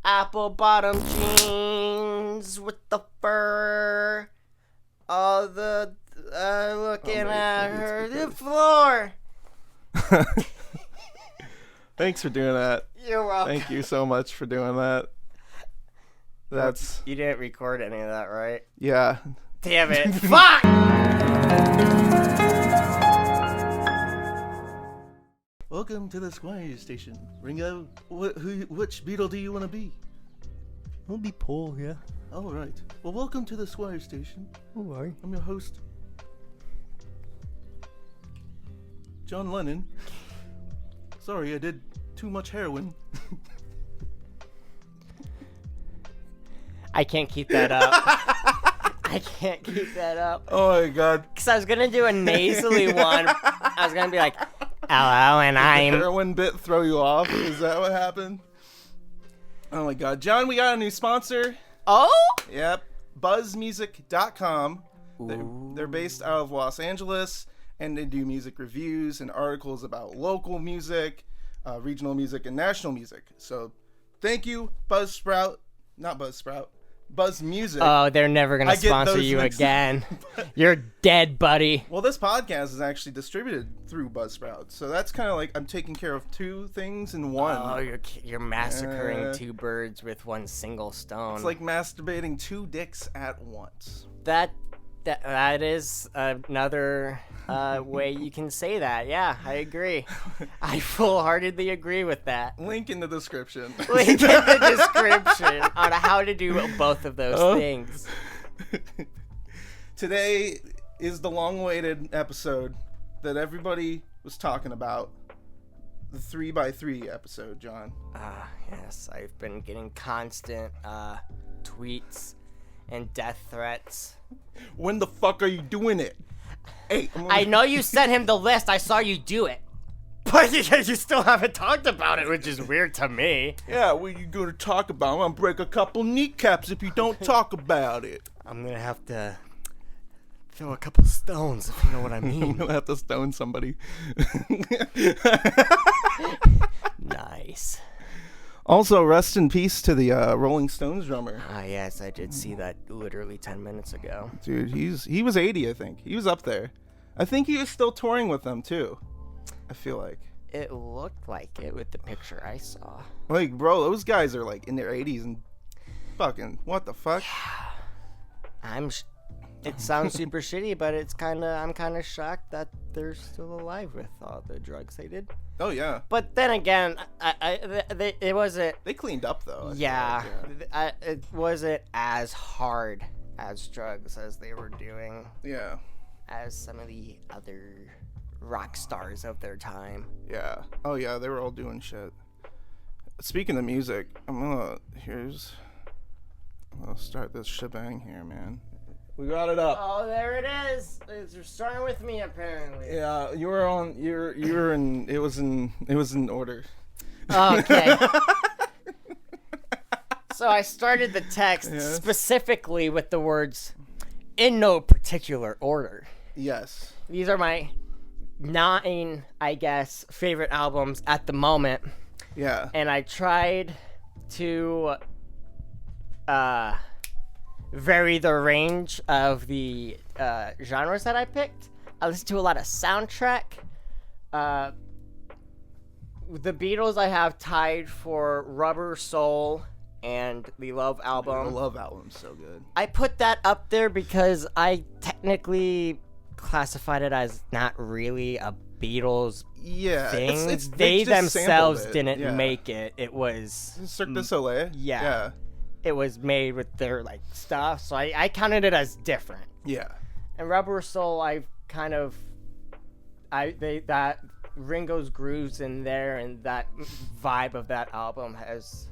Apple bottom jeans with the fur. All the looking at her the floor. Thanks for doing that. You're welcome. Thank you so much for doing that. That's You didn't record any of that, right? yeah. Damn it. Fuck! Welcome to the Squires station. Ringo, which Beatle do you want to be? I'll be Paul, yeah. All right. Well, welcome to the Squires station. All right. I'm your host, John Lennon. Sorry, I did too much heroin. I can't keep that up. I can't keep that up. Oh my god. Because I was going to do a nasally one. I was going to be like, hello, and Did the I'm... heroin bit throw you off? Is that what happened? Oh my god. John, we got a new sponsor. Oh? Yep. BuzzMusic.com. They're based out of Los Angeles, and they do music reviews and articles about local music, regional music, and national music. So thank you, Buzzsprout. Not Buzzsprout. Buzz Music. Oh, they're never going to sponsor you again. You're dead, buddy. Well, this podcast is actually distributed through Buzzsprout, so that's kind of like I'm taking care of two things in one. Oh, you're massacring two birds with one single stone. It's like masturbating two dicks at once. That is another way you can say that. Yeah, I agree. I full-heartedly agree with that. Link in the description. Link in the description on how to do both of those things. Today is the long-awaited episode that everybody was talking about. The 3x3 episode, John. Yes, I've been getting constant tweets and death threats. When the fuck are you doing it? Hey, I know you sent him the list. I saw you do it. But you still haven't talked about it, which is weird to me. Yeah, what are you going to talk about? I'm going to break a couple kneecaps if you don't talk about it. I'm going to have to throw a couple stones, if you know what I mean. I'm going to have to stone somebody. Nice. Also, rest in peace to the Rolling Stones drummer. Yes, I did see that literally 10 minutes ago. Dude, he was 80, I think. He was up there. I think he was still touring with them, too. I feel like. It looked like it with the picture I saw. Like, bro, those guys are, like, in their 80s and fucking, what the fuck? It sounds super shitty, but I'm kind of shocked that they're still alive with all the drugs they did. Oh, yeah. But then again, it wasn't... They cleaned up, though. It wasn't as hard as drugs as they were doing. Yeah. As some of the other rock stars of their time. Yeah. Oh, yeah, they were all doing shit. Speaking of music, I'm gonna start this shebang here, man. We got it up. Oh, there it is. You're starting with me, apparently. Yeah, you're in. It was in order. Okay. So I started the text specifically with the words, "in no particular order." Yes. These are my 9, I guess, favorite albums at the moment. Yeah. And I tried to vary the range of the genres that I picked. I listened to a lot of soundtrack. The Beatles I have tied for Rubber Soul and the Love album. The Love album's so good. I put that up there because I technically classified it as not really a Beatles thing. They themselves didn't make it. It was Cirque du Soleil. Yeah. It was made with their like stuff, so I counted it as different. Yeah. And Rubber Soul, that Ringo's grooves in there and that vibe of that album has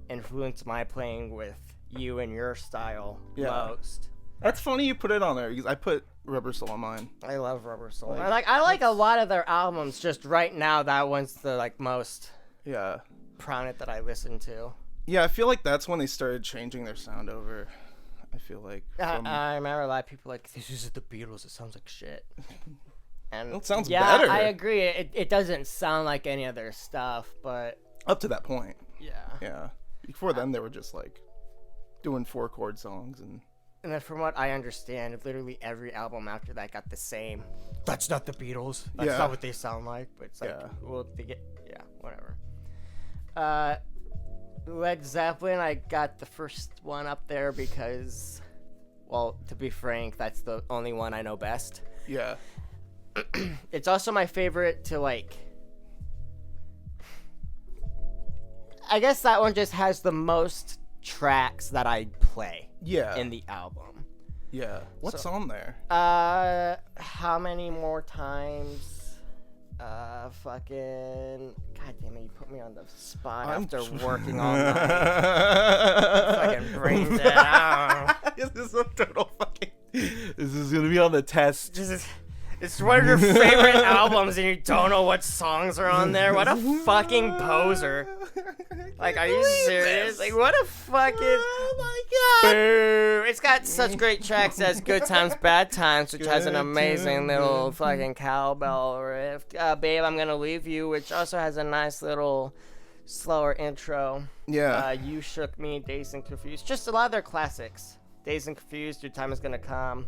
influenced my playing with you and your style most. That's funny you put it on there because I put Rubber Soul on mine. I love Rubber Soul. I like a lot of their albums. Just right now, that one's the most prominent that I listen to. Yeah, I feel like that's when they started changing their sound over. I feel like. I remember a lot of people like, this isn't the Beatles. It sounds like shit. And it sounds better. I agree. It doesn't sound like any of their stuff, but up to that point. Yeah. Yeah. Before then, they were just like doing 4-chord songs and then from what I understand, literally every album after that got the same. That's not the Beatles. That's not what they sound like. But it's like, well, they get whatever. Led Zeppelin, I got the first one up there because, well, to be frank, that's the only one I know best. Yeah. It's also my favorite to, like, I guess that one just has the most tracks that I play in the album. Yeah. What's on there? How many more times? Fucking... God damn it, you put me on the spot after working all night. Fucking brain dead. This is a total fucking... This is gonna be on the test. It's one of your favorite albums and you don't know what songs are on there? What a fucking poser. Like, are you serious? Like, what a fucking... Oh my god! Boo. It's got such great tracks as Good Times, Bad Times, which has an amazing little fucking cowbell riff. Babe, I'm Gonna Leave You, which also has a nice little slower intro. Yeah. You Shook Me, Dazed and Confused. Just a lot of their classics. Dazed and Confused, Your Time Is Gonna Come.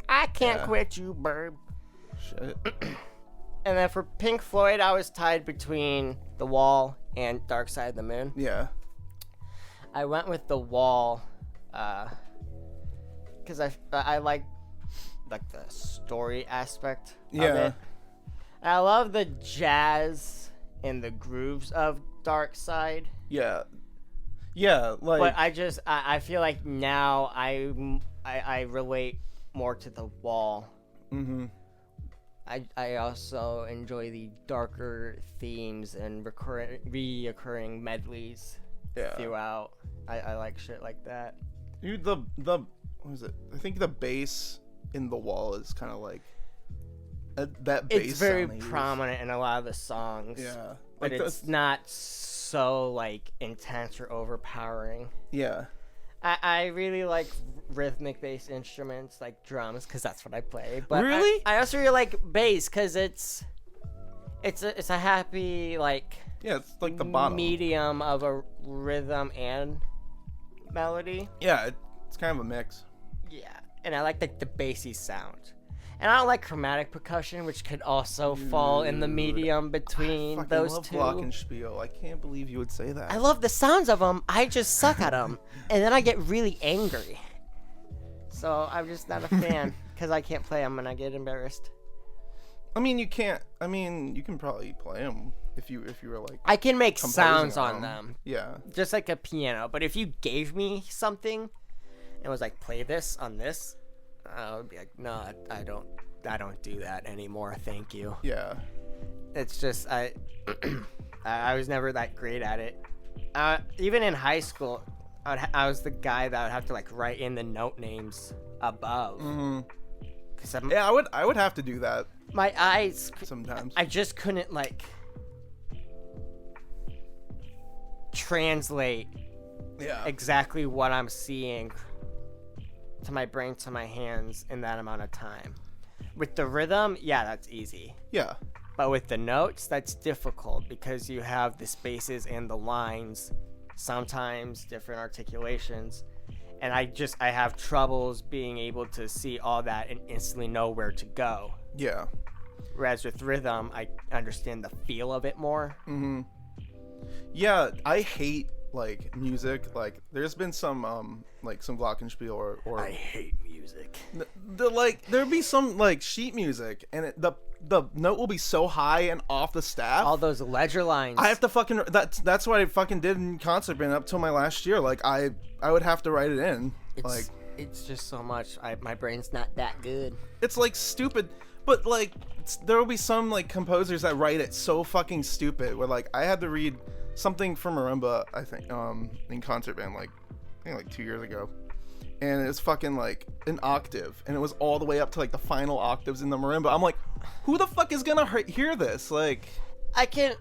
I Can't Quit You, Burb. Shit. And then for Pink Floyd, I was tied between The Wall and Dark Side of the Moon. Yeah. I went with The Wall because I like the story aspect of it. And I love the jazz and the grooves of Dark Side. Yeah. Yeah, like... But I feel like now I relate more to The Wall. Mm-hmm. I also enjoy the darker themes and reoccurring medleys throughout. I like shit like that. Dude, the what is it? I think the bass in The Wall is kind of like that bass. It's very prominent in a lot of the songs. Yeah, but it's not so like intense or overpowering. Yeah. I really like rhythmic bass instruments like drums because that's what I play. But really, I also really like bass because it's a happy like it's like the bottom medium of a rhythm and melody. Yeah, it's kind of a mix. Yeah, and I like the bassy sound. And I don't like chromatic percussion, which could also fall in the medium between those two. I love glockenspiel. I can't believe you would say that. I love the sounds of them. I just suck at them. And then I get really angry. So I'm just not a fan because I can't play them and I get embarrassed. I mean, you can't. I mean, you can probably play them if you were like... I can make sounds on them. Yeah. Just like a piano. But if you gave me something and was like, play this on this... I would be like, no, I don't do that anymore. Thank you. Yeah. It's just I was never that great at it. Even in high school, I was the guy that would have to like write in the note names above. Mm-hmm. Yeah, I would have to do that. My eyes sometimes. I just couldn't like translate exactly what I'm seeing to my brain, to my hands in that amount of time. With the rhythm, that's easy. Yeah. But with the notes, that's difficult because you have the spaces and the lines, sometimes different articulations. And I have troubles being able to see all that and instantly know where to go. Yeah. Whereas with rhythm, I understand the feel of it more. Mm-hmm. Yeah, I hate like music, like there's been some like some glockenspiel or I hate music. There'll be some like sheet music and the note will be so high and off the staff. All those ledger lines. I have to fucking that's what I fucking did in concert band up till my last year. Like I would have to write it in. It's just so much. My brain's not that good. It's like stupid. But like there will be some like composers that write it so fucking stupid where like I had to read something from marimba, I think, in concert band, like, I think like 2 years ago. And it's fucking like an octave. And it was all the way up to like the final octaves in the marimba. I'm like, who the fuck is gonna hear this? Like, I can't...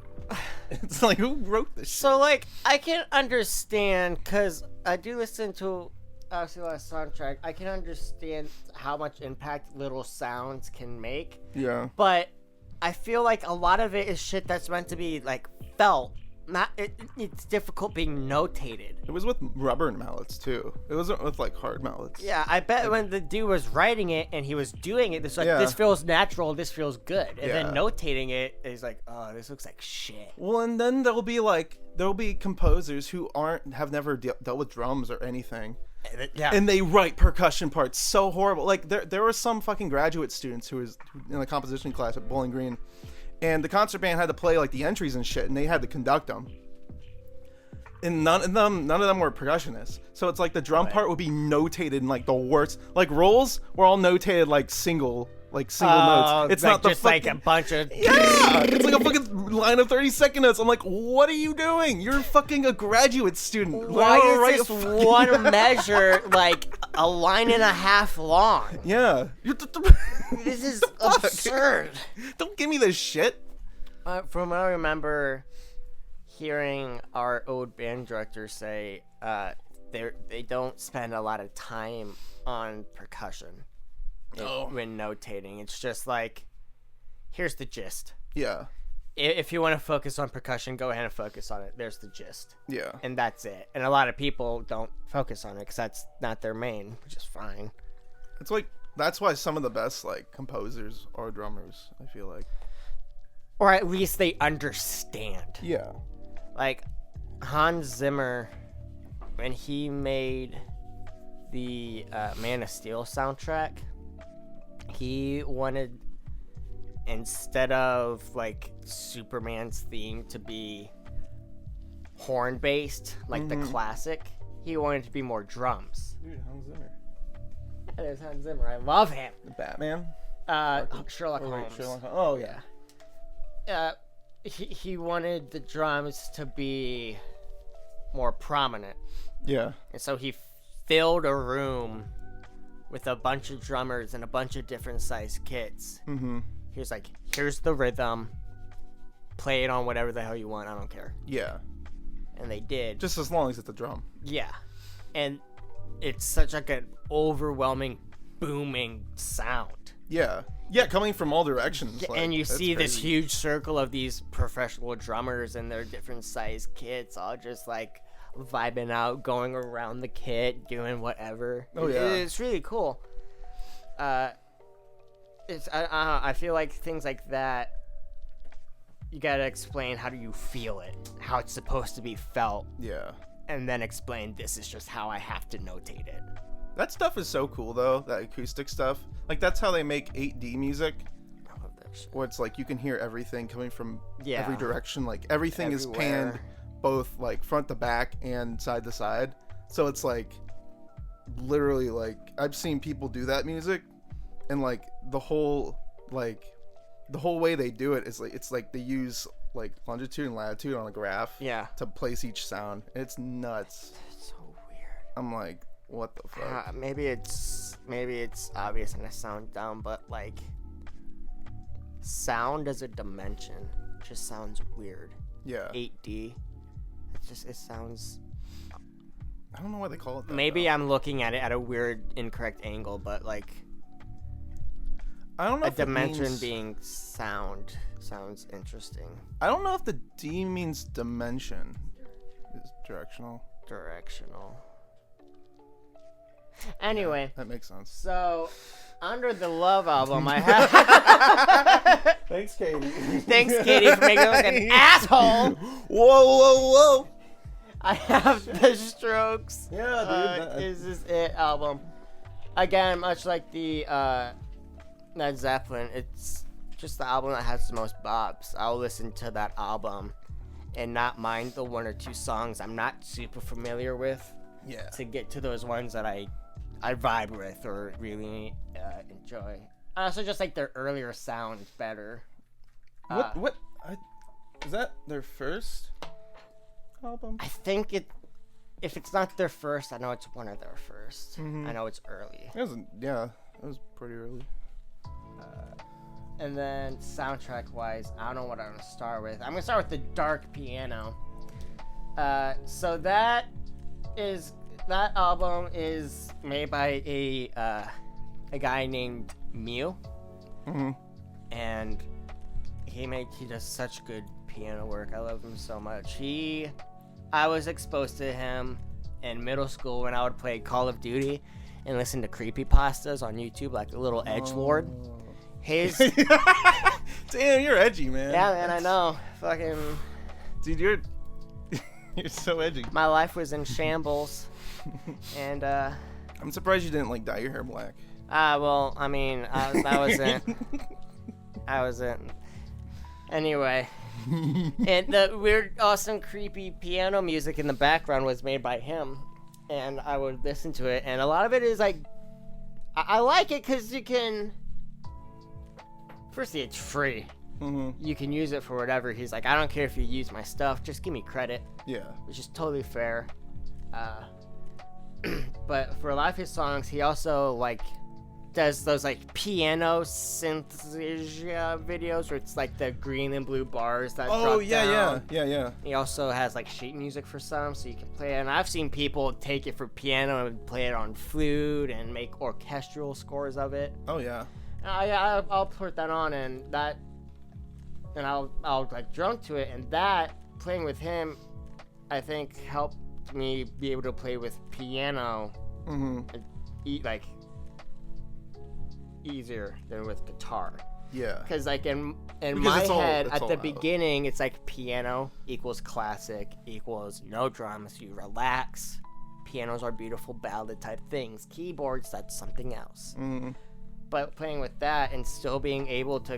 It's like, who wrote this shit? So like, I can understand, because I do listen to obviously a lot of soundtrack. I can understand how much impact little sounds can make. Yeah. But I feel like a lot of it is shit that's meant to be like felt, it's difficult being notated. It was with rubber mallets too. It wasn't with like hard mallets. Yeah, I bet when the dude was writing it and he was doing it, it's like this feels natural, this feels good, and then notating it, he's like, oh, this looks like shit. Well, and then there'll be composers who have never dealt with drums or anything. Yeah. And they write percussion parts so horrible. Like there were some fucking graduate students who was in the composition class at Bowling Green, and the concert band had to play like the entries and shit, and they had to conduct them. And none of them were percussionists. So it's like the drum part would be notated in like the worst. Like rolls were all notated like single notes. It's like not the just fucking, like a bunch of it's like a fucking line of 30-second notes. I'm like, what are you doing? You're fucking a graduate student. Why is this one measure like a line and a half long? Yeah. This is absurd. Don't give me this shit. From what I remember hearing our old band director say, they don't spend a lot of time on percussion. When notating, it's just like, here's the gist. Yeah. If you want to focus on percussion, go ahead and focus on it. There's the gist. Yeah. And that's it. And a lot of people don't focus on it because that's not their main, which is fine. It's like, that's why some of the best like composers are drummers, I feel like. Or at least they understand. Yeah. Like Hans Zimmer, when he made the Man of Steel soundtrack, he wanted, instead of like Superman's theme to be horn based like the classic, he wanted it to be more drums. Dude, Hans Zimmer. That is Hans Zimmer. I love him. The Batman. Sherlock Holmes. Oh yeah. He wanted the drums to be more prominent. Yeah. And so he filled a room with a bunch of drummers and a bunch of different size kits. Mm-hmm. He was like, here's the rhythm. Play it on whatever the hell you want. I don't care. Yeah. And they did. Just as long as it's a drum. Yeah. And it's such like an overwhelming, booming sound. Yeah. Yeah, coming from all directions. Like, and you see crazy. this huge circle of these professional drummers and their different size kits all just like vibing out, going around the kit, doing whatever. Oh yeah, it's really cool. I feel like things like that, you gotta explain how do you feel it, how it's supposed to be felt. Yeah. And then explain this is just how I have to notate it. That stuff is so cool though, that acoustic stuff. Like that's how they make 8D music. I love that shit. Where it's like you can hear everything coming from Yeah. every direction. Like everything is panned both like front to back and side to side. So it's like literally like I've seen people do that music, and like the whole way they do it is like it's like they use like longitude and latitude on a graph to place each sound. It's nuts. It's so weird. I'm like, what the fuck? Maybe it's obvious and I sound dumb, but like sound as a dimension just sounds weird. Yeah. 8D. It sounds. I don't know why they call it that. Maybe I'm looking at it at a weird, incorrect angle, but like. I don't know. A dimension being sound sounds interesting. I don't know if the D means dimension. Is directional. Anyway. That makes sense. So, under the Love album, I have. Thanks, Katie. Thanks, Katie, for making me look like an asshole. Whoa. I have The Strokes. Yeah, dude. Is This It album. Again, much like the Led Zeppelin, it's just the album that has the most bops. I'll listen to that album and not mind the one or two songs I'm not super familiar with. Yeah. To get to those ones that I vibe with or really enjoy. I also just like their earlier sound better. Is that their first album? I think if it's not their first, I know it's one of their first. Mm-hmm. I know it's early. It was pretty early. And then soundtrack-wise, I don't know what I'm gonna start with. I'm gonna start with the Dark Piano. So that album is made by a guy named Mew. Mm-hmm. And he does such good piano work. I love him so much. I was exposed to him in middle school when I would play Call of Duty and listen to creepypastas on YouTube, like a little edgelord. His damn, you're edgy, man. Yeah, man, I know. Fucking dude, you're so edgy. My life was in shambles, and I'm surprised you didn't like dye your hair black. Well, I mean, I wasn't. Anyway, and the weird, awesome, creepy piano music in the background was made by him, and I would listen to it, and a lot of it is like, I like it because you can. Firstly, it's free. Mm-hmm. You can use it for whatever. He's like, I don't care if you use my stuff, just give me credit. Yeah. Which is totally fair. But for a lot of his songs, he also like does those like piano synthesia videos where it's like the green and blue bars that drop down. Yeah. He also has like sheet music for some, so you can play it. And I've seen people take it for piano and play it on flute and make orchestral scores of it. Oh yeah. I'll put that on and I'll like drunk to it, and that playing with him, I think helped me be able to play with piano like easier than with guitar. Yeah. Because like in my head at the beginning, it's like piano equals classic equals no drums. You relax. Pianos are beautiful ballad type things. Keyboards, that's something else. Mm-hmm. But playing with that and still being able to,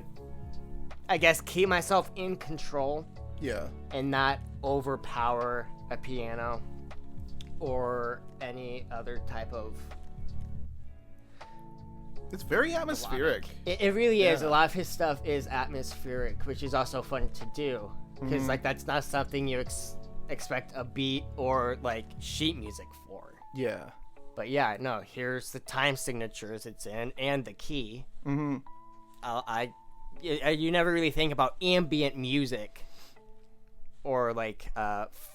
I guess, keep myself in control. Yeah. And not overpower a piano or any other type of. It's very atmospheric. It really is. A lot of his stuff is atmospheric, which is also fun to do. Because like that's not something you expect a beat or like sheet music for. Yeah. But yeah, no, here's the time signatures it's in and the key. Mm-hmm. You never really think about ambient music or like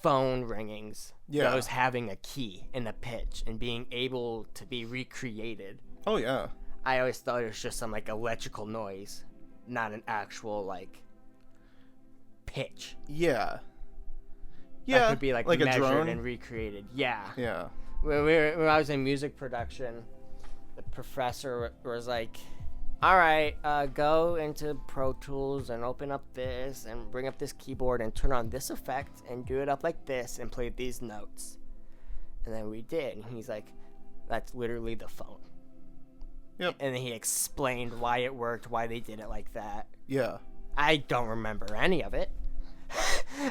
phone ringings. Yeah. Those having a key and a pitch and being able to be recreated. Oh, yeah. I always thought it was just some like electrical noise, not an actual like pitch. Yeah. That could be like a measured drone and recreated. Yeah. Yeah. When I was in music production, the professor was like, all right, go into Pro Tools and open up this and bring up this keyboard and turn on this effect and do it up like this and play these notes. And then we did. And he's like, that's literally the phone. Yep. And then he explained why it worked, why they did it like that. Yeah. I don't remember any of it.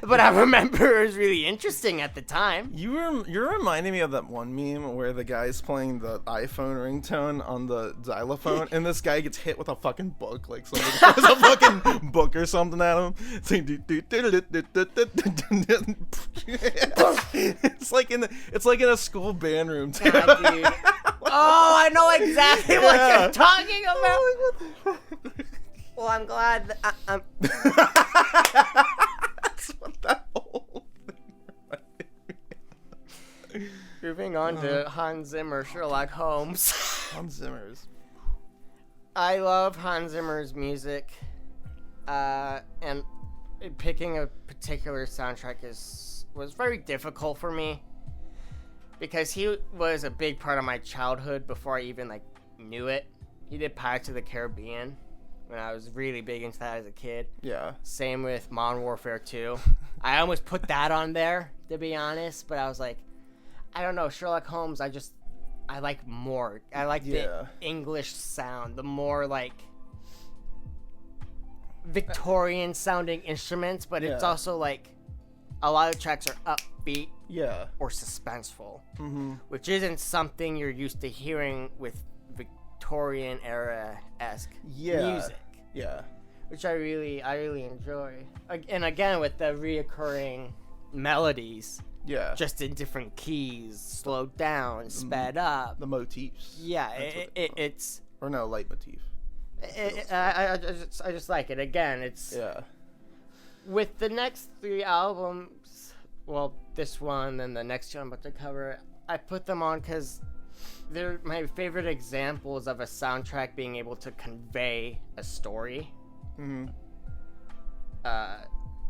But I remember it was really interesting at the time. You're reminding me of that one meme where the guy's playing the iPhone ringtone on the xylophone, and this guy gets hit with a fucking book, like somebody throws a fucking book or something at him. It's like in a school band room too. God, dude. Oh, I know exactly what you're talking about. Well, I'm glad that I'm. That's what that whole thing. Moving on to Hans Zimmer, Sherlock Holmes. Hans Zimmer's. I love Hans Zimmer's music, and picking a particular soundtrack was very difficult for me because he was a big part of my childhood before I even like knew it. He did Pirates of the Caribbean when I was really big into that as a kid. Yeah. Same with Modern Warfare 2. I almost put that on there, to be honest, but I was like, I don't know, Sherlock Holmes, I like more. I like the English sound, the more like Victorian sounding instruments, but it's also like a lot of tracks are upbeat or suspenseful, which isn't something you're used to hearing with Victorian era-esque music. Yeah. Which I really enjoy. And again, with the reoccurring melodies. Yeah. Just in different keys, slowed down, sped up. The motifs. Yeah, it's... Or no, leitmotif. I just like it. Again, it's... Yeah. With the next 3 albums, well, this one and the next one I'm about to cover, I put them on because they're my favorite examples of a soundtrack being able to convey a story.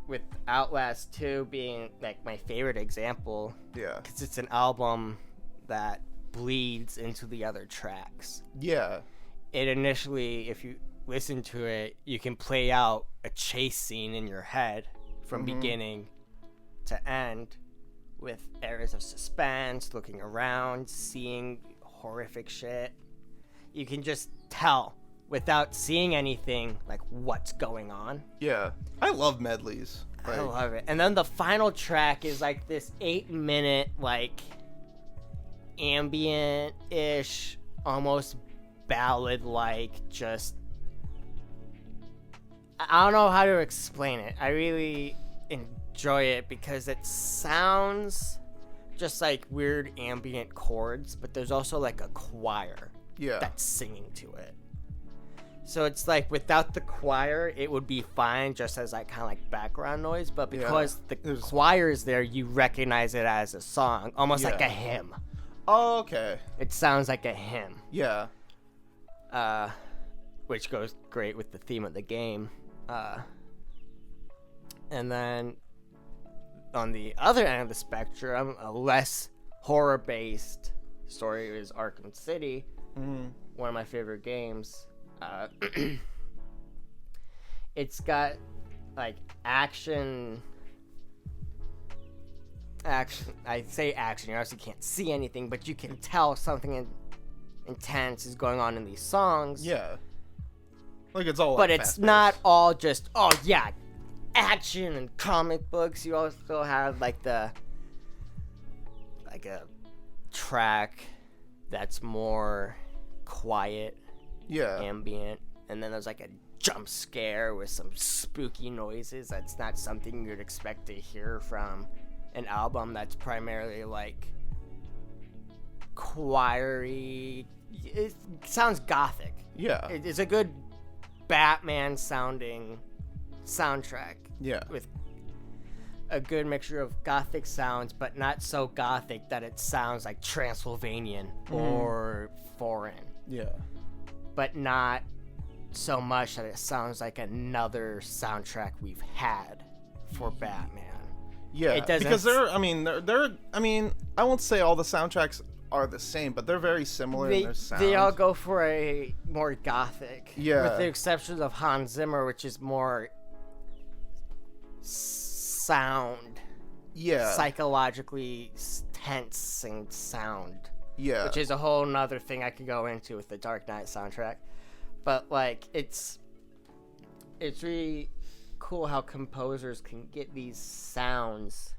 with Outlast 2 being like my favorite example. Yeah. Because it's an album that bleeds into the other tracks. Yeah. It initially, if you listen to it, you can play out a chase scene in your head from beginning to end with areas of suspense, looking around, seeing horrific shit. You can just tell without seeing anything like what's going on. Yeah. I love medleys. I love it. And then the final track is like this 8-minute like ambient-ish, almost ballad-like, just I don't know how to explain it. I really enjoy it because it sounds just like weird ambient chords, but there's also like a choir that's singing to it. So it's like without the choir, it would be fine just as like kind of like background noise, but because the choir is there, you recognize it as a song, almost like a hymn. Oh, okay. It sounds like a hymn. Yeah. Which goes great with the theme of the game. And then on the other end of the spectrum, a less horror-based story is Arkham City, one of my favorite games. It's got like action. I say action. You obviously can't see anything, but you can tell something intense is going on in these songs. Yeah. Like it's all. But it's not all just action and comic books. You also have like a track that's more quiet. Yeah. Ambient, and then there's like a jump scare with some spooky noises. That's not something you'd expect to hear from an album that's primarily like choiry. It sounds gothic. Yeah. It's a good Batman sounding soundtrack. Yeah. With a good mixture of gothic sounds, but not so gothic that it sounds like Transylvanian or foreign. Yeah. But not so much that it sounds like another soundtrack we've had for Batman. Yeah, it doesn't, because I won't say all the soundtracks are the same, but they're very similar in their sound. They all go for a more gothic. Yeah. With the exception of Hans Zimmer, which is more sound. Yeah. Psychologically tensing sound. Yeah. Which is a whole nother thing I could go into with the Dark Knight soundtrack. But, like, it's really cool how composers can get these sounds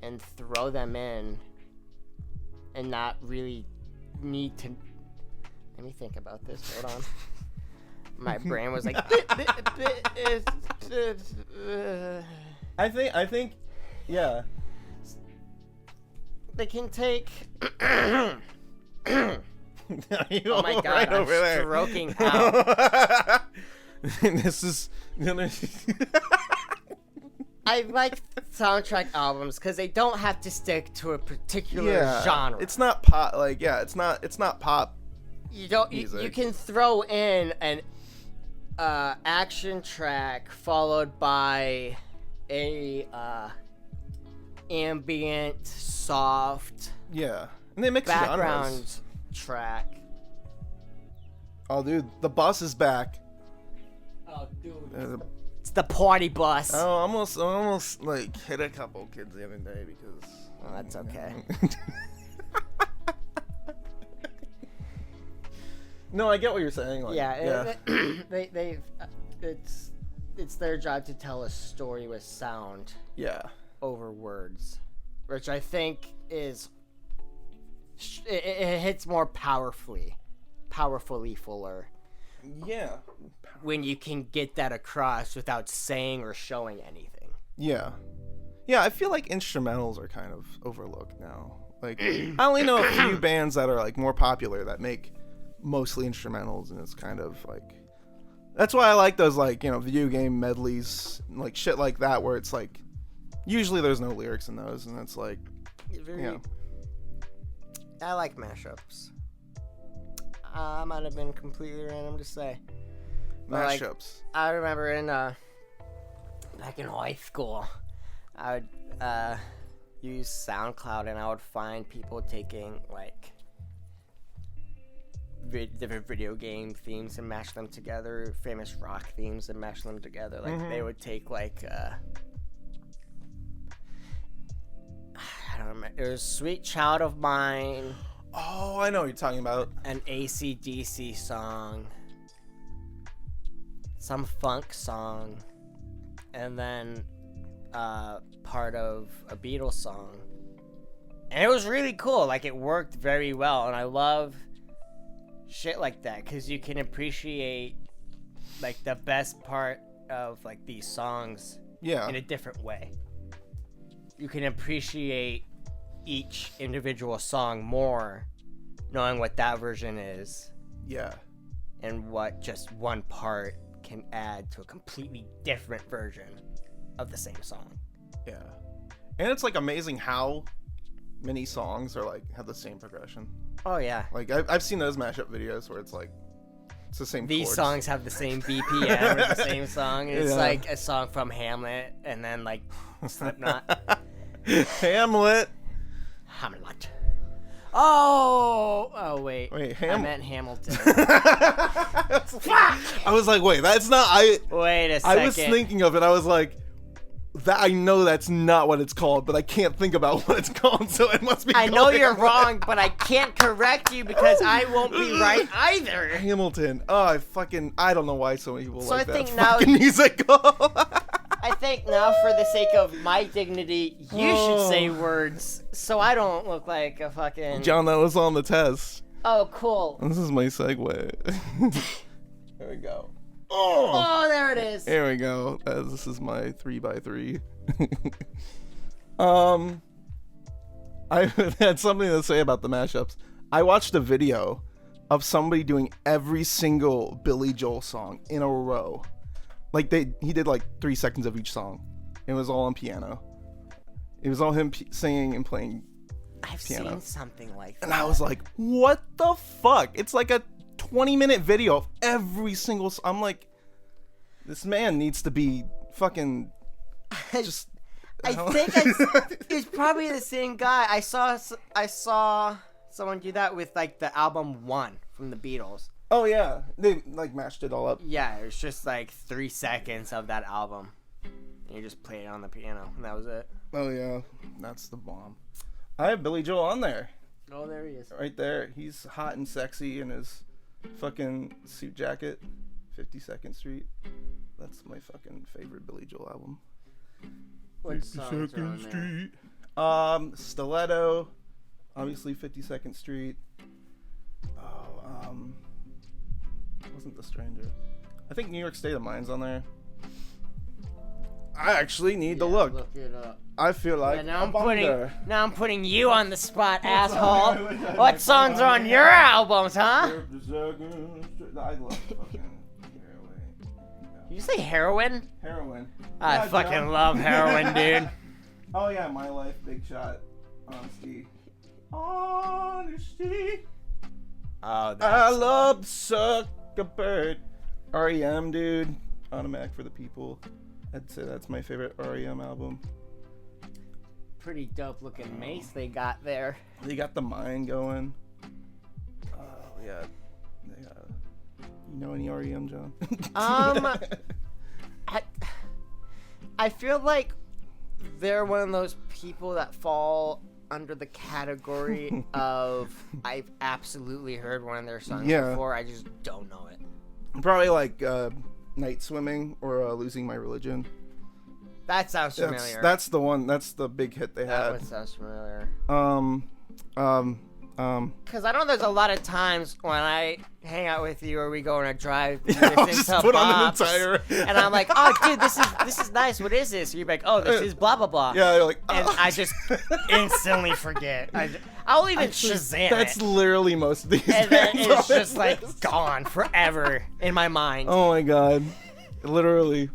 and throw them in and not really need to... Let me think about this. Hold on. My brain was like... I think, yeah. They can take... Oh my god, right I'm over there. stroking out. This is... I like soundtrack albums because they don't have to stick to a particular genre. It's not pop, like, it's not pop. You don't. You can throw in an action track followed by a ambient, soft, and they mix background genres. track. Oh, dude, the bus is back. Oh, dude. It's the party bus. I almost like hit a couple kids the other day because. Oh, that's okay. No, I get what you're saying. Like, it's their job to tell a story with sound. Yeah. Over words, which I think is it hits more powerfully fuller. Yeah. When you can get that across without saying or showing anything. Yeah. Yeah, I feel like instrumentals are kind of overlooked now. Like, I only know a few bands that are like more popular that make mostly instrumentals, and it's kind of like, that's why I like those, like, you know, video game medleys, like shit like that, where it's like usually there's no lyrics in those, and it's like, I like mashups. I might have been completely random to say. Mashups. Like, I remember in back in high school, I would use SoundCloud, and I would find people taking like different video game themes and mash them together, famous rock themes and mash them together. Like they would take like I don't remember. It was "Sweet Child of Mine." Oh, I know what you're talking about. An AC/DC song, some funk song, and then part of a Beatles song. And it was really cool. Like, it worked very well, and I love shit like that because you can appreciate like the best part of like these songs in a different way. You can appreciate each individual song more knowing what that version is. Yeah. And what just one part can add to a completely different version of the same song. Yeah. And it's like amazing how many songs are like have the same progression. Oh yeah. Like I've seen those mashup videos where it's like it's the same These chords. songs have the same BPM or the same song. It's like a song from Hamlet and then like Slipknot. Hamlet. Oh wait. I meant Hamilton. I was like, wait, that's not. Wait a second. I was thinking of it. I was like, that I know that's not what it's called, but I can't think about what it's called, so it must be. I know you're wrong, but I can't correct you because I won't be right either. Hamilton. Oh, I don't know why so many people like that fucking musical. I think now, for the sake of my dignity, you should say words so I don't look like a fucking... John, that was on the test. Oh, cool. This is my segue. There we go. Oh, there it is. There we go. This is my 3x3. I had something to say about the mashups. I watched a video of somebody doing every single Billy Joel song in a row. Like he did like 3 seconds of each song. It was all on piano. It was all him singing and playing piano. I've seen something like that. And I was like, what the fuck? It's like a 20-minute video of every single song. I'm like, this man needs to be fucking just... I think it's probably the same guy. I saw someone do that with like the album One from the Beatles. Oh yeah, they like mashed it all up. Yeah, it was just like 3 seconds of that album. And you just played it on the piano, and that was it. Oh yeah, that's the bomb. I have Billy Joel on there. Oh, there he is. Right there. He's hot and sexy in his fucking suit jacket. 52nd Street. That's my fucking favorite Billy Joel album. What songs are on there? Stiletto. Obviously 52nd Street. Wasn't The Stranger. I think New York State of Mind's on there. I actually need to look. Look it up. I feel like now I'm putting you on the spot, asshole. What songs are on your albums, huh? I love fucking heroin. Did you say heroin? Heroin. I fucking love heroin, dude. Oh yeah, My Life, Big Shot, Honesty. Oh, I love Suck a Bird. REM, dude. Automatic for the People. I'd say that's my favorite REM album. Pretty dope looking mace they got there. They got the mind going. Oh yeah. You know any REM, John? I feel like they're one of those people that fall under the category of I've absolutely heard one of their songs before. I just don't know it. Probably like Night Swimming or Losing My Religion. That sounds familiar. That's the one. That's the big hit they had. That one sounds familiar. Because I know there's a lot of times when I hang out with you or we go on a drive, I'll just put on an entire, and I'm like, oh, dude, this is nice. What is this? And you're like, oh, this is blah blah blah. Yeah, you're like, oh. And I just instantly forget. I'll even Shazam That's it. Literally most of these. And then it's just like gone forever in my mind. Oh my god, literally,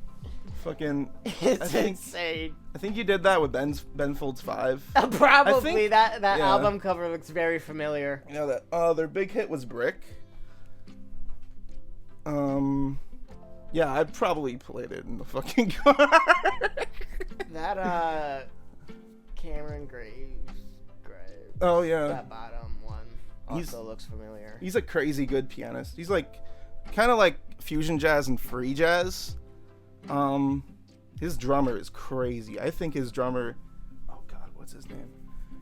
fucking. It's insane. I think you did that with Ben Folds 5. Probably that album cover looks very familiar. You know that their big hit was Brick. Yeah, I'd probably played it in the fucking car. That Cameron Graves. Oh yeah. That bottom one also looks familiar. He's a crazy good pianist. He's like kind of like fusion jazz and free jazz. His drummer is crazy. I think his drummer. Oh God, what's his name?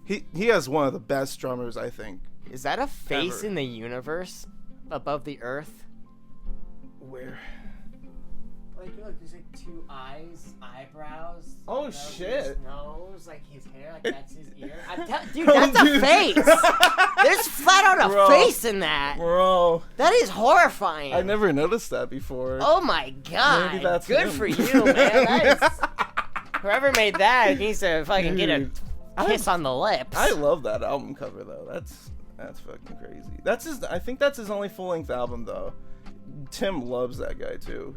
He has one of the best drummers, I think. Is that a face ever. in the universe above the earth? Where? Like, look, there's like 2 eyes, eyebrows. Oh shit! His nose, like his hair, like that's his ear. Dude, that's a face. There's flat out a face in that. Bro, that is horrifying. I never noticed that before. Oh my God! Maybe that's good him. for you, man. That is, whoever made that needs to fucking get a kiss on the lips. I love that album cover though. That's fucking crazy. That's his. I think that's his only full-length album though. Tim loves that guy too.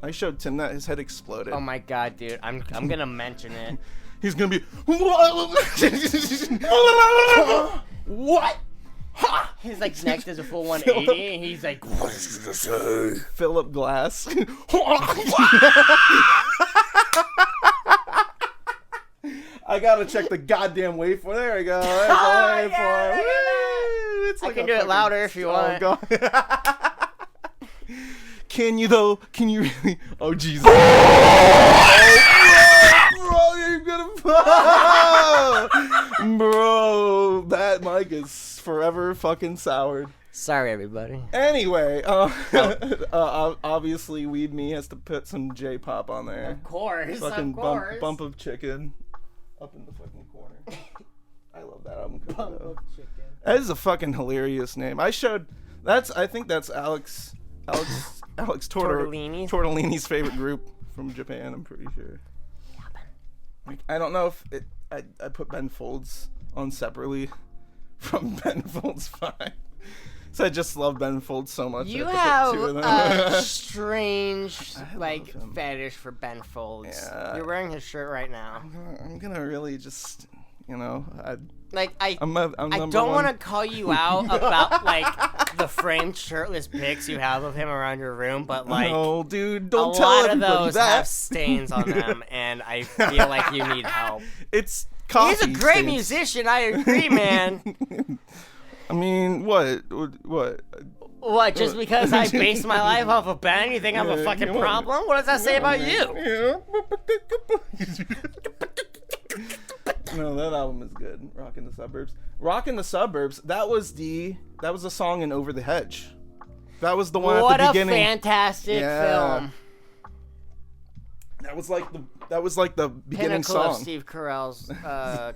I showed Tim that his head exploded. Oh my God, dude! I'm gonna mention it. He's gonna be. What? His like neck does a full 180, and he's like, Philip Glass. I gotta check the goddamn waveform. There we go. There's the waveform. It's I can do it louder if you want. God. Can you though? Can you really? Oh Jesus! Bro, you're gonna. Bro, that mic is forever fucking soured. Sorry, everybody. Anyway, obviously, Weed Me has to put some J-pop on there. Of course, Fucking of course. Bump of Chicken up in the fucking corner. I love that album cover. Bump of Chicken. That is a fucking hilarious name. I think that's Alex Tortellini's favorite group from Japan. I'm pretty sure. Like, I don't know if I put Ben Folds on separately from Ben Folds 5. So I just love Ben Folds so much. You I have put 2 of them. a strange like him. fetish for Ben Folds. Yeah. You're wearing his shirt right now. I'm gonna really just, I don't want to call you out about like the framed shirtless pics you have of him around your room, but like, no, dude, don't a tell lot of everybody those that. have stains on them, and I feel like you need help. It's coffee. He's a great stains. musician. I agree, man. I mean, what? What? Just because I base my life off of Ben, you think I'm a fucking problem? What does that say about you? No, that album is good. Rockin' the Suburbs. Rockin' the Suburbs. That was a song in Over the Hedge. That was the one at the beginning. What a fantastic film. That was like the beginning Pinnacle song. of Steve Carell's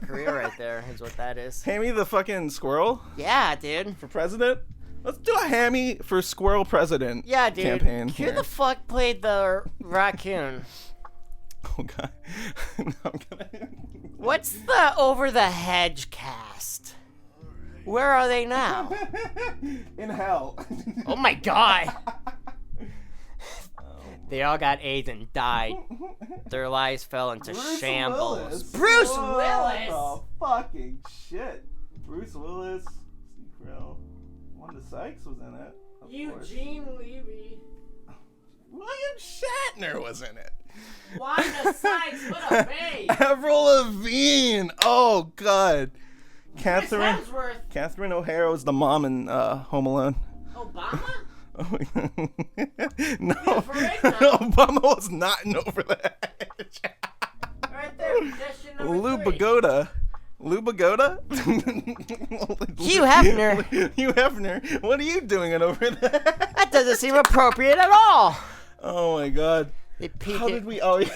career right there is what that is. Hammy the fucking squirrel Yeah, dude. for president. Let's do a Hammy for squirrel president Yeah, dude. campaign. Who the fuck played the raccoon? Oh god. No, I'm gonna... What's the Over the Hedge cast? Where are they now? In hell. Oh my god. They all got AIDS and died. Their lives fell into shambles. Willis. Bruce Oh, Willis! Oh, fucking shit. Bruce Willis. Steve Carell. Wanda Sykes was in it. Of course. Eugene Levy. William Shatner was in it. Wanda Sykes, what a babe! Avril Lavigne. Oh god. Catherine Hemsworth. Catherine O'Hara was the mom in Home Alone. Obama? No, for real now. Obama was not in Over the Hedge. Right there, question number Lou 3. Bagoda. Lou Bagoda? Hugh Hefner. Hugh Hefner. What are you doing in Over the Hedge? That doesn't seem appropriate at all. Oh my god. They peeked How it. did we... Oh yeah.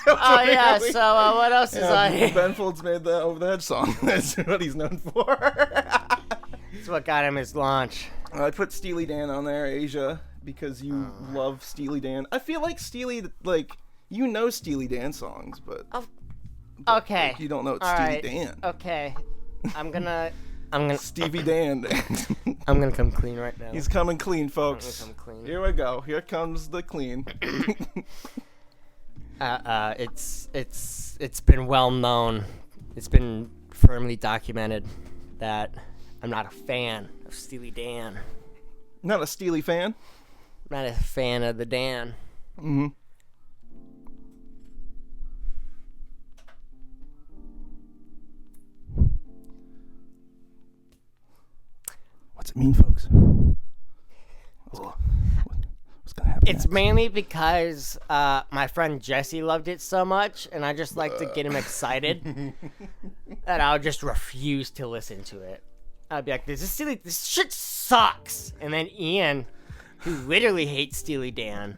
Oh yeah, so what else is on Yeah, here? Ben Folds made the Over the Hedge song. That's what he's known for. That's what got him his launch. I put Steely Dan on there, Asia, because you love Steely Dan. I feel like Steely Dan songs, but Okay. you don't know it's All Steely right. Dan. Okay. I'm gonna Stevie Dan. I'm gonna come clean right now. He's coming clean, folks. I'm gonna come clean. Here we go. Here comes the clean. It's been well known. It's been firmly documented that I'm not a fan of Steely Dan. Not a Steely fan? not a fan of the Dan. Mm-hmm. What's it mean, folks? What's gonna happen It's next? mainly because my friend Jesse loved it so much, and I just like to get him excited that I'll just refuse to listen to it. I'd be like, "This is silly. This shit sucks." And then Ian, who literally hates Steely Dan,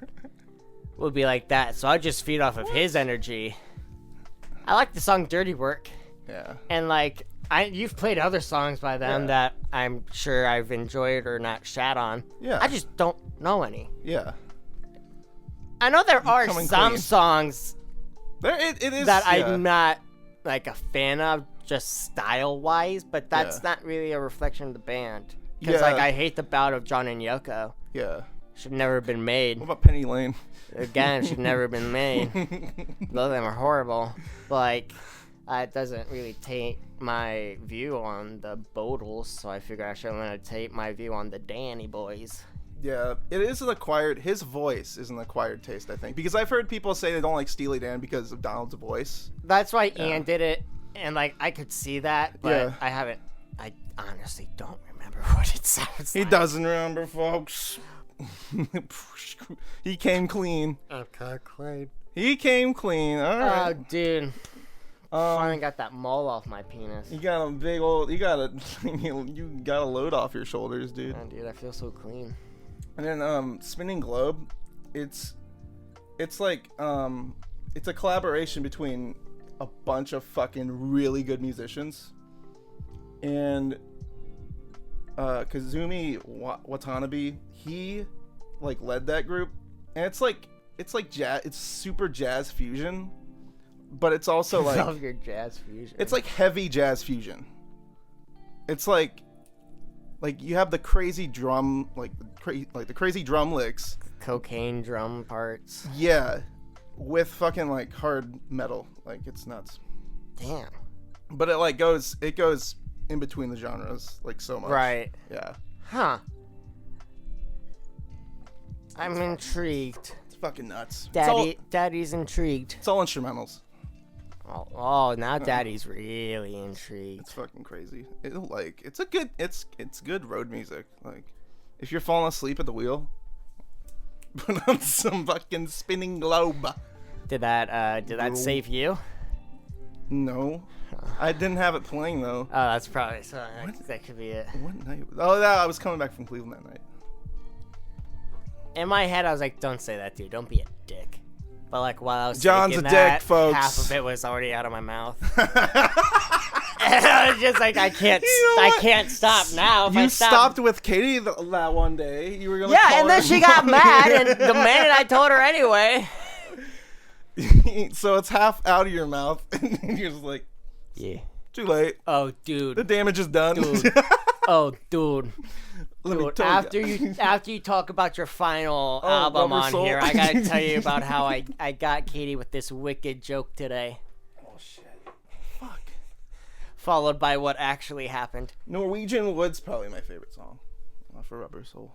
would be like that. So I just feed off of his energy. I like the song "Dirty Work." Yeah. And like, you've played other songs by them that I'm sure I've enjoyed or not shat on. Yeah. I just don't know any. Yeah. I know there are Coming some clean. songs It is that I'm not like a fan of, just style wise, but that's not really a reflection of the band. Because like I hate the bout of John and Yoko. Yeah. Should never have been made. What about Penny Lane? Again, should never have been made. Both of them are horrible. But like, it doesn't really taint my view on the Bodles, so I figure I should want to taint my view on the Danny boys. Yeah, it is his voice is an acquired taste, I think. Because I've heard people say they don't like Steely Dan because of Donald's voice. That's why Ian did it, and like, I could see that, but Yeah. I honestly don't remember what it sounds He like. doesn't remember, folks. He came clean. Okay, clean. He came clean. All right. Oh, dude. Finally got that mole off my penis. You got a big old. You got a load off your shoulders, dude. Oh, dude, I feel so clean. And then Spinning Globe, it's like it's a collaboration between a bunch of fucking really good musicians. And Kazumi Watanabe, he like led that group, and it's like jazz. It's super jazz fusion, but it's also like I love your jazz fusion. it's like heavy jazz fusion. It's like you have the crazy drum, like the crazy drum licks, cocaine drum parts. yeah, with fucking like hard metal. Like, it's nuts. Damn. But it goes in between the genres like so much. Right. Yeah. Huh. I'm intrigued. It's fucking nuts. Daddy's intrigued. It's all instrumentals. Oh, now Daddy's really intrigued. It's fucking crazy. It's good road music. Like, if you're falling asleep at the wheel, put on some fucking Spinning Globe. Did that save you? No, I didn't have it playing though. Oh, that's probably so. That could be it. What night? Oh, yeah, I was coming back from Cleveland that night. In my head, I was like, "Don't say that, dude. Don't be a dick." But like, while I was John's thinking a that, dick, folks. half of it was already out of my mouth. And I was just like, I can't stop now. If You I stopped with Katie that one day. You were gonna Yeah, call and then her. she got mad and demanded I told her anyway. So it's half out of your mouth, and you're just like, Yeah. too late. Oh, The dude. damage is done. Dude. Oh, dude. Let me Dude, tell after you talk about your final Oh, album Rubber on Soul. here, I gotta tell you about how I got Katie with this wicked joke today, Oh shit! Fuck. followed by what actually happened. Norwegian Wood's probably my favorite song for Rubber Soul.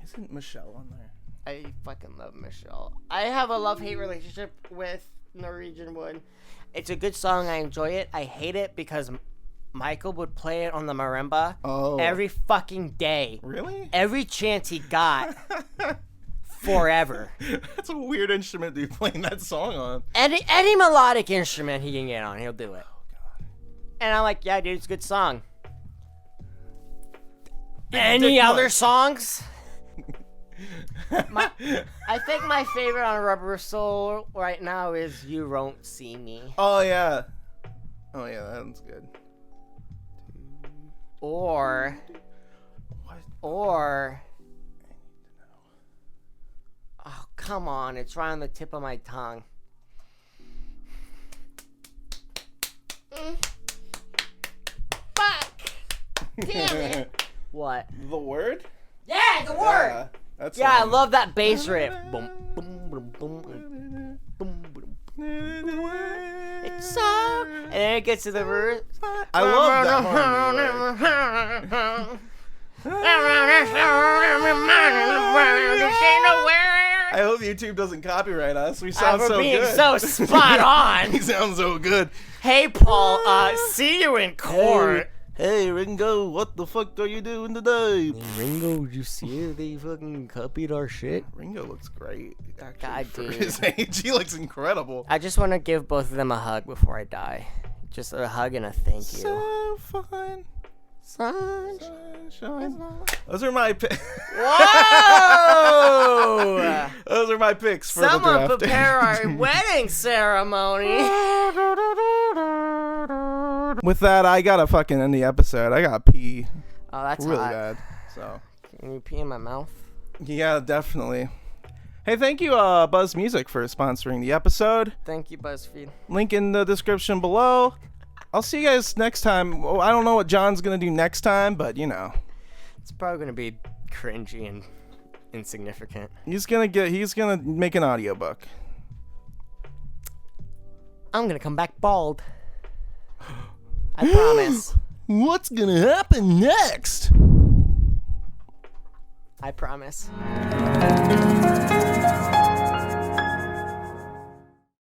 Isn't Michelle on there? I fucking love Michelle. I have a love-hate relationship with Norwegian Wood. It's a good song. I enjoy it. I hate it because Michael would play it on the marimba every fucking day. Really? Every chance he got. Forever. That's a weird instrument to be playing that song on. Any melodic instrument he can get on, he'll do it. Oh god. And I'm like, yeah, dude, it's a good song. Dick Any other much. songs? I think my favorite on Rubber Soul right now is You Won't See Me. Oh yeah. Oh yeah, that one's good. Or oh, come on, it's right on the tip of my tongue. Fuck! Damn it! What? The Word? Yeah, the word! Yeah, that's Yeah, I love that bass riff. Boom, boom, boom, boom, boom, boom, boom. It's so... And then it gets to the verse. I love that harmony. I hope YouTube doesn't copyright us. We sound so being good. so spot on. We sound so good. Hey, Paul. See you in court. Hey, Ringo, what the fuck are you doing today? Ringo, did you see it? They fucking copied our shit. Ringo looks great. Actually, God, for dude. his age, he looks incredible. I just want to give both of them a hug before I die. Just a hug and a thank you. So fun. Sunshine. Those are my picks. Whoa! Those are my picks for Someone the draft. prepare our wedding ceremony. With that, I gotta fucking end the episode. I gotta pee Oh, that's really hot. bad. So Can you pee in my mouth? yeah, definitely. Hey, thank you, Buzz Music, for sponsoring the episode. Thank you, BuzzFeed. Link in the description below. I'll see you guys next time. Well, I don't know what John's gonna do next time, but you know, It's probably gonna be cringy and insignificant. he's gonna make an audiobook. I'm gonna come back bald. I promise. What's gonna happen next? I promise.